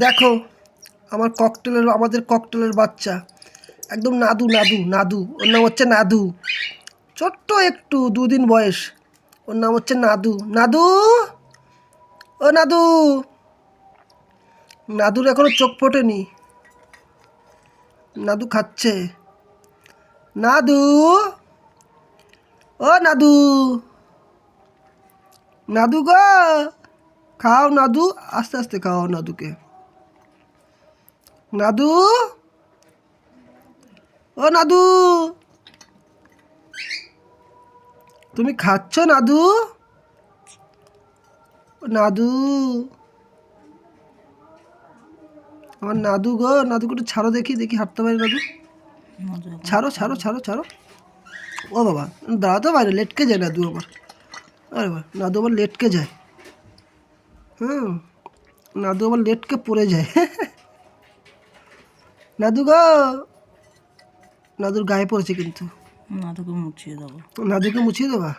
দেখো আমাদের ককটেলের বাচ্চা একদম নাদু নাদু নাদু। ওর নাম হচ্ছে নাদু। ছোট্ট একটু 2 দিন বয়স। ওর নাম হচ্ছে নাদু। নাদু, ও নাদু। নাদুর এখনো চোখ ফোটেনি। নাদু খাচ্ছে। নাদু, ও নাদু। নাদু গো, খাও নাদু। আস্তে আস্তে খাও নাদুকে। নাদু, ও নাদু। তুমি খাচ্ছ নাদু? নাদু, আমার নাদু গো। নাদুকে একটু ছাড়ো, দেখি দেখি হাঁটতে পারি নাদু। ছাড়ো ছাড়ো ছাড়ো ছাড়ো। ও বাবা, দাঁড়াতে পারে, লেটকে যায় নাদু আমার। আরে বাবা, নাদু আমার লেটকে যায়। হুম, নাদু আমার লেটকে পড়ে যায়। নাদু গো। নাদুর গায়ে পড়েছে কিন্তু। নাদুকে মুছিয়ে দেবো। নাদুকে মুছিয়ে দেবা?